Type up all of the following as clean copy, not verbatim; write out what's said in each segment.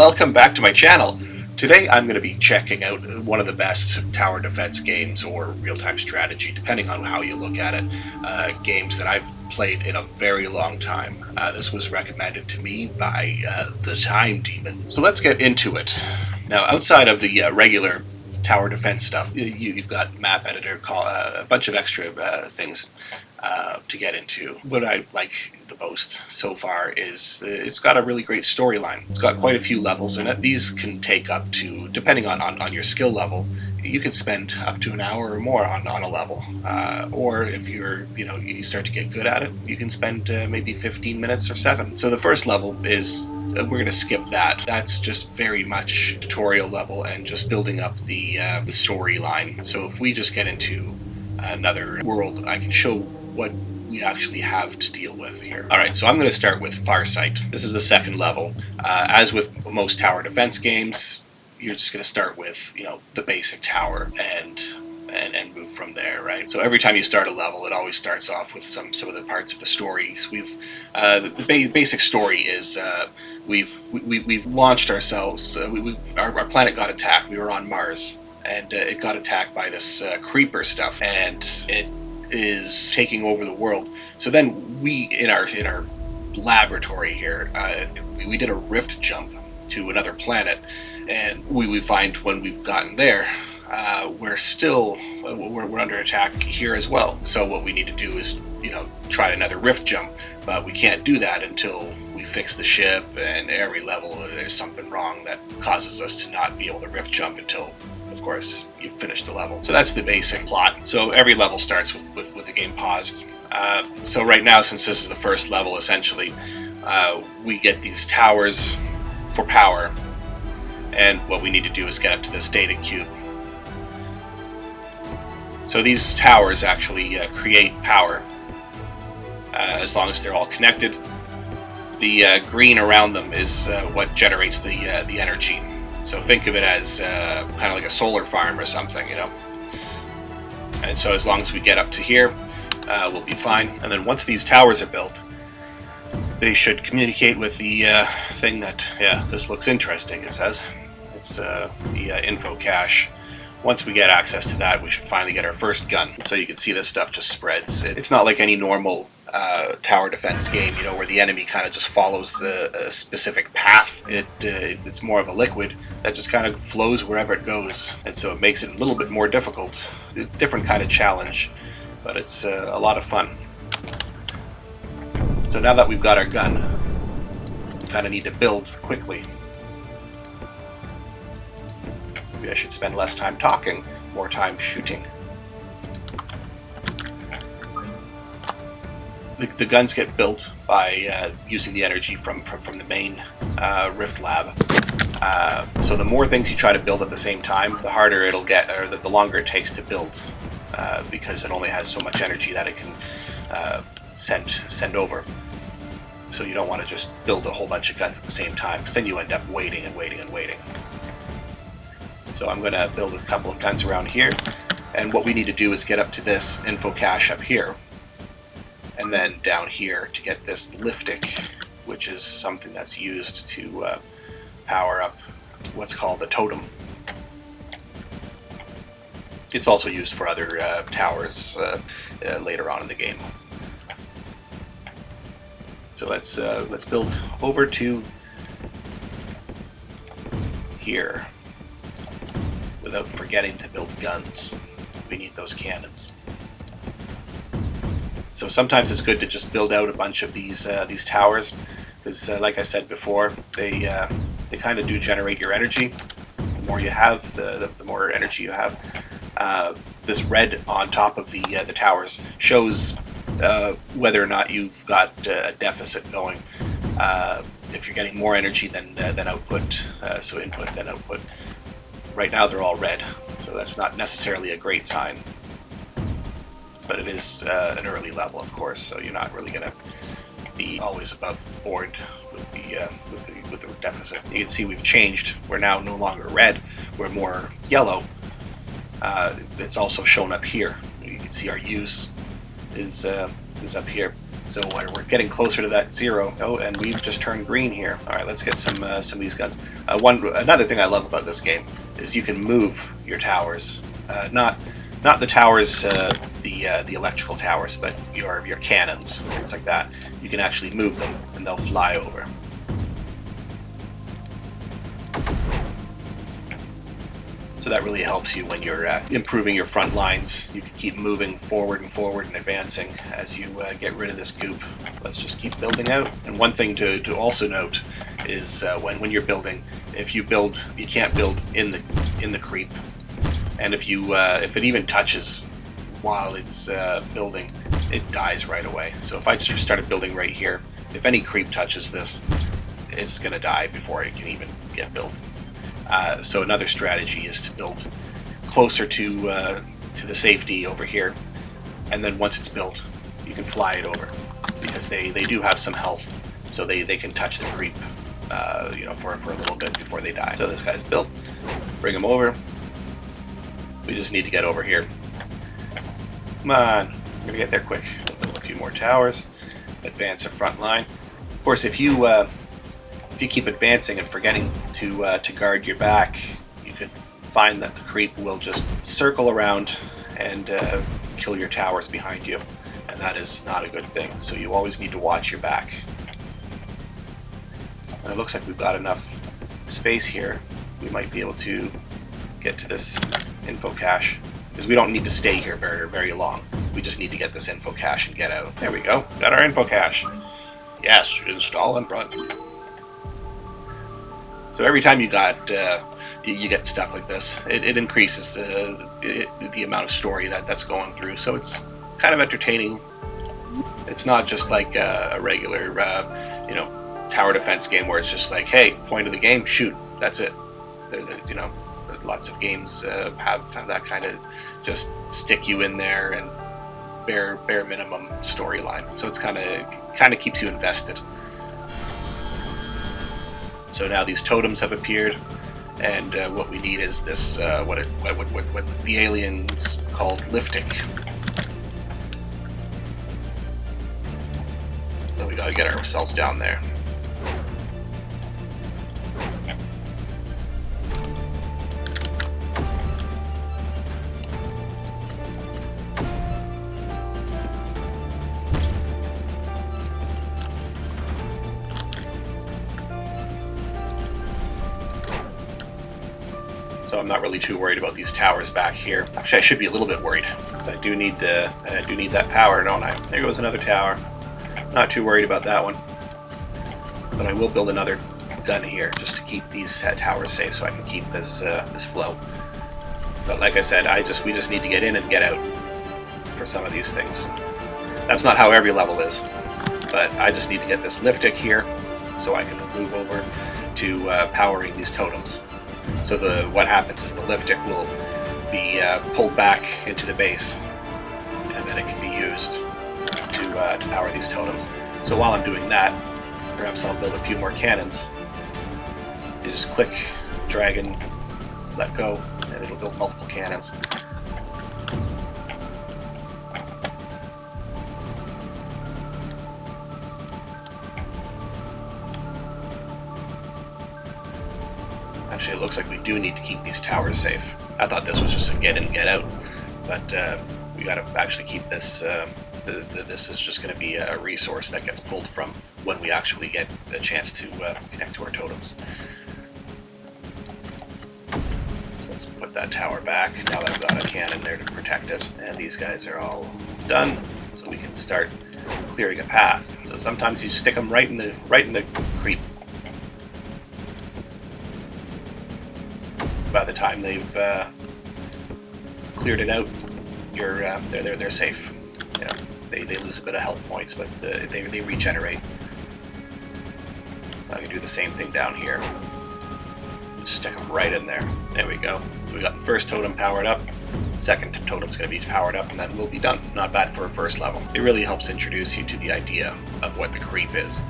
Welcome back to my channel. Today I'm going to be checking out one of the best tower defense games or real-time strategy, depending on how you look at it, games that I've played in a very long time. This was recommended to me by the Time Demon. So let's get into it. Now, outside of the regular tower defense stuff, you've got the map editor, a bunch of extra things to get into. What I like the most so far is it's got a really great storyline. It's got quite a few levels in it. These can take up to, depending on your skill level, you can spend up to an hour or more on a level. Or if you start to get good at it, you can spend maybe 15 minutes or 7. So the first level is we're going to skip that. That's just very much tutorial level and just building up the storyline. So if we just get into another world, I can show what we actually have to deal with here. Alright, so I'm going to start with Farsight. This is the second level. As with most tower defense games, you're just going to start with, the basic tower and move from there, right? So every time you start a level, it always starts off with some of the parts of the story. The basic story is we've launched ourselves. Our planet got attacked. We were on Mars, and it got attacked by this creeper stuff, and it is taking over the world. So then we, in our laboratory here, we did a rift jump to another planet, and we find when we've gotten there, we're under attack here as well. So what we need to do is try another rift jump, but we can't do that until we fix the ship, and every level there's something wrong that causes us to not be able to rift jump until, of course, you finish the level. So that's the basic plot. So every level starts with the game paused. So right now, since this is the first level, essentially, we get these towers for power, and what we need to do is get up to this data cube. So these towers actually create power as long as they're all connected. The green around them is what generates the energy. So think of it as kind of like a solar farm or something, And so as long as we get up to here, we'll be fine. And then once these towers are built, they should communicate with the thing that, this looks interesting, it says. It's the info cache. Once we get access to that, we should finally get our first gun. So you can see this stuff just spreads. It's not like any normal tower defense game, where the enemy kind of just follows the specific path. It's more of a liquid that just kind of flows wherever it goes, and so it makes it a little bit more difficult. A different kind of challenge, but it's a lot of fun. So now that we've got our gun, we kind of need to build quickly. Maybe I should spend less time talking, more time shooting. The guns get built by using the energy from the main Rift lab. So the more things you try to build at the same time, the harder it'll get, or the longer it takes to build, because it only has so much energy that it can send over. So you don't want to just build a whole bunch of guns at the same time, because then you end up waiting and waiting and waiting. So I'm going to build a couple of guns around here, and what we need to do is get up to this info cache up here, and then down here to get this liftic, which is something that's used to power up what's called a totem. It's also used for other towers later on in the game. So let's build over to here without forgetting to build guns. We need those cannons. So sometimes it's good to just build out a bunch of these towers, because like I said before, they kind of do generate your energy. The more you have, the more energy you have. This red on top of the towers shows whether or not you've got a deficit going. If you're getting more energy than output, so input then output. Right now they're all red, so that's not necessarily a great sign. But it is an early level, of course, so you're not really going to be always above board with the deficit. You can see we've changed. We're now no longer red. We're more yellow. It's also shown up here. You can see our use is up here. So we're getting closer to that 0. Oh, and we've just turned green here. All right, let's get some of these guns. Another thing I love about this game is you can move your towers. Not the towers, the electrical towers, but your cannons, things like that. You can actually move them, and they'll fly over. So that really helps you when you're improving your front lines. You can keep moving forward and advancing as you get rid of this goop. Let's just keep building out. And one thing to also note is when you're building, if you build, you can't build in the creep. And if it even touches while it's building, it dies right away. So if I just started building right here, if any creep touches this, it's going to die before it can even get built. So another strategy is to build closer to the safety over here, and then once it's built, you can fly it over, because they do have some health, so they can touch the creep, for a little bit before they die. So this guy's built. Bring him over. We just need to get over here. Come on, we're gonna get there quick. We'll build a few more towers. Advance our front line. Of course, if you keep advancing and forgetting to guard your back, you could find that the creep will just circle around and kill your towers behind you, and that is not a good thing. So you always need to watch your back. And it looks like we've got enough space here. We might be able to get to this info cache, because we don't need to stay here very, very long. We just need to get this info cache and get out. There we go. Got our info cache. Yes, install and run. So every time you get stuff like this, it increases the amount of story that's going through. So it's kind of entertaining. It's not just like a regular, tower defense game where it's just like, hey, point of the game, shoot, that's it. Lots of games have that kind of just stick you in there and bare minimum storyline. So it's kind of keeps you invested. So now these totems have appeared, and what we need is this what the aliens called liftic. So we got to get ourselves down there. So I'm not really too worried about these towers back here. Actually, I should be a little bit worried, because I do need that power, don't I? There goes another tower. Not too worried about that one. But I will build another gun here just to keep these towers safe, so I can keep this flow. But like I said, we just need to get in and get out for some of these things. That's not how every level is, but I just need to get this liftic here so I can move over to powering these totems. So what happens is the liftic will be pulled back into the base, and then it can be used to power these totems. So while I'm doing that, perhaps I'll build a few more cannons. You just click, drag, and let go, and it'll build multiple cannons. Actually, it looks like we do need to keep these towers safe. I thought this was just a get in, get out, but we got to actually keep this. This is just going to be a resource that gets pulled from when we actually get a chance to connect to our totems. So let's put that tower back now that I've got a cannon there to protect it. And these guys are all done, so we can start clearing a path. So sometimes you stick them right in the creep. By the time they've cleared it out, they're safe. You know, they lose a bit of health points, but they regenerate. So I can do the same thing down here. Just stick them right in there. There we go. We got the first totem powered up. Second totem's going to be powered up, and then we'll be done. Not bad for a first level. It really helps introduce you to the idea of what the creep is.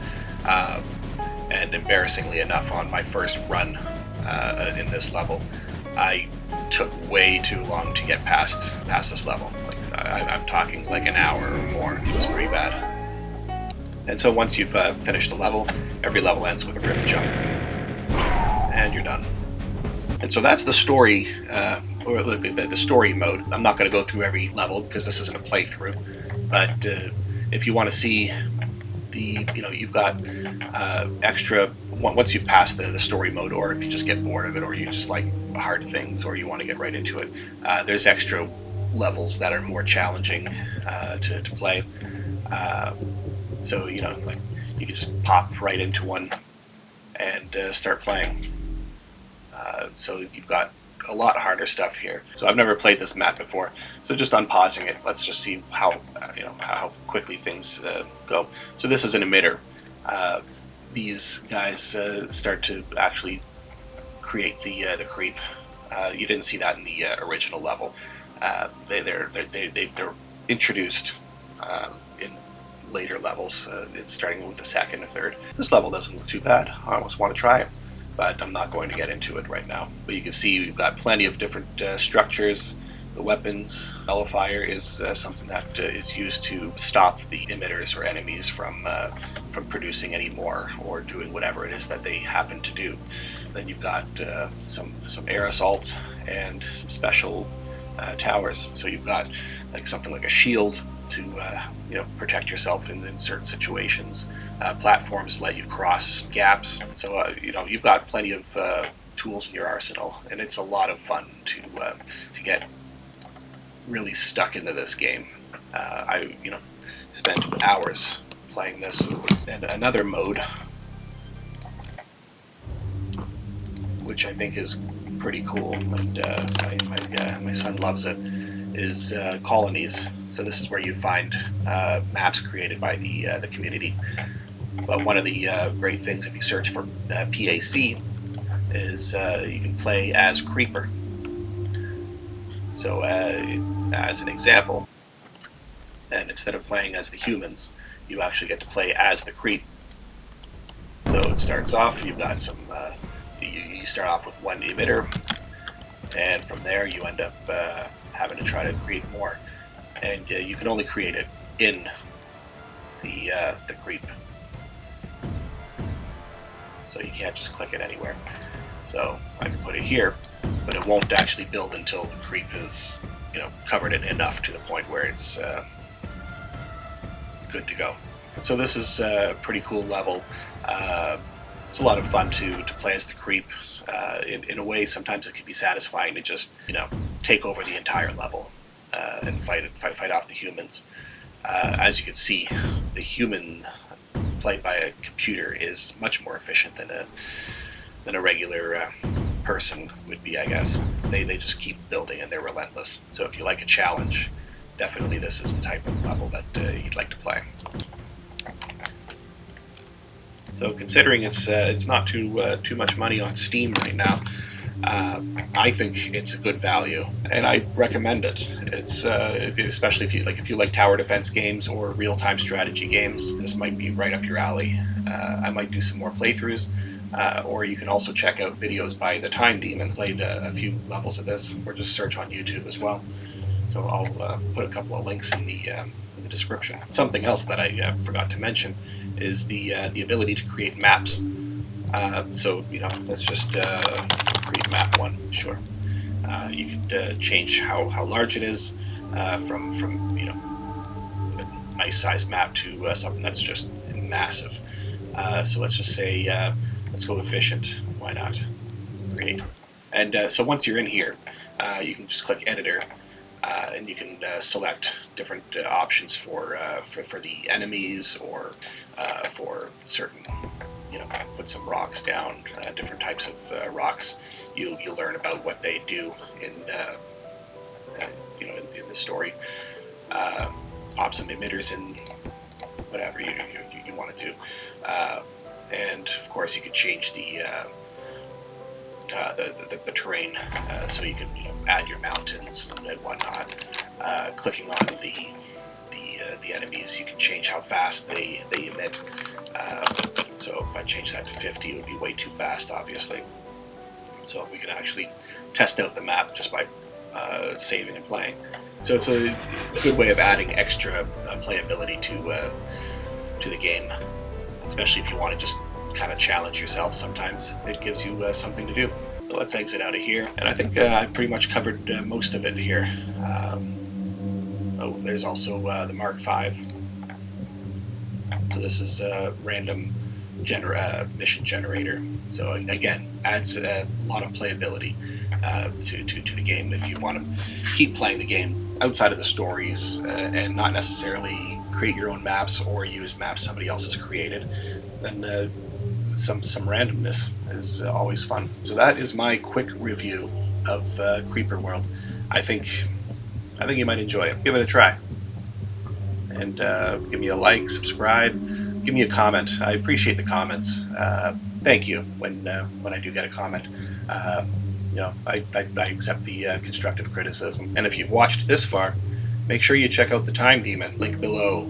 And embarrassingly enough, on my first run in this level, I took way too long to get past this level. Like I'm talking like an hour or more. It was pretty bad. And so once you've finished the level, every level ends with a rift jump, and you're done. And so that's the story, or the story mode. I'm not going to go through every level because this isn't a playthrough, but if you want to see you've got extra, once you pass the story mode, or if you just get bored of it, or you just like hard things, or you want to get right into it, there's extra levels that are more challenging to play. So like you can just pop right into one and start playing. So you've got a lot harder stuff here. So I've never played this map before, so just unpausing it, let's just see how quickly things go. So this is an emitter. These guys start to actually create the creep. You didn't see that in the original level. They're introduced in later levels. It's starting with the second or third. This level doesn't look too bad. I almost want to try it, but I'm not going to get into it right now. But you can see we've got plenty of different structures. The weapons, nullifier is something that is used to stop the emitters or enemies from producing any more or doing whatever it is that they happen to do. Then you've got some air assault and some special towers. So you've got like something like a shield to protect yourself in certain situations. Platforms let you cross gaps. So you've got plenty of tools in your arsenal, and it's a lot of fun to get really stuck into this game. I spent hours playing this. And another mode, which I think is pretty cool, and my son loves it, is colonies. So this is where you find maps created by the community. But one of the great things, if you search for PAC, is you can play as Creeper. So as an example, and instead of playing as the humans, you actually get to play as the creep. So it starts off, you've got some, you start off with one emitter, and from there you end up having to try to create more. And you can only create it in the creep. So you can't just click it anywhere. So I can put it here, but it won't actually build until the creep is covered it enough to the point where it's good to go. So this is a pretty cool level. It's a lot of fun to play as the creep. In a way, sometimes it can be satisfying to just take over the entire level and fight off the humans. As you can see, the human played by a computer is much more efficient than a regular person would be, I guess. They just keep building and they're relentless. So if you like a challenge, definitely this is the type of level that you'd like to play. So considering it's not too much money on Steam right now, I think it's a good value, and I recommend it. It's especially if you like tower defense games or real-time strategy games, this might be right up your alley. I might do some more playthroughs, or you can also check out videos by the Time Demon. Played a few levels of this, or just search on YouTube as well. So I'll put a couple of links in the description. Something else that I forgot to mention is the ability to create maps. So let's just create map 1. Sure. You could change how large it is from a nice size map to something that's just massive. So let's just say let's go efficient. Why not? Create. And so once you're in here, you can just click editor. And you can select different options for the enemies, or for certain, put some rocks down, different types of rocks. You'll learn about what they do in the story. Pop some emitters in, whatever you want to do, and of course you can change the terrain, so you can add your mountains and whatnot. Clicking on the enemies, you can change how fast they emit. So if I change that to 50, it would be way too fast, obviously. So we can actually test out the map just by saving and playing. So it's a good way of adding extra playability to the game, especially if you want to just kind of challenge yourself. Sometimes it gives you something to do. So let's exit out of here, and I think I pretty much covered most of it here. Oh, there's also the Mark V. So this is a random mission generator. So again, adds a lot of playability to the game if you want to keep playing the game outside of the stories and not necessarily create your own maps or use maps somebody else has created. Then some randomness is always fun. So that is my quick review of Creeper World. I think you might enjoy it. Give it a try, and give me a like, subscribe, give me a comment. I appreciate the comments. Thank you when I do get a comment. I accept the constructive criticism. And if you've watched this far, make sure you check out the Time Demon, link below.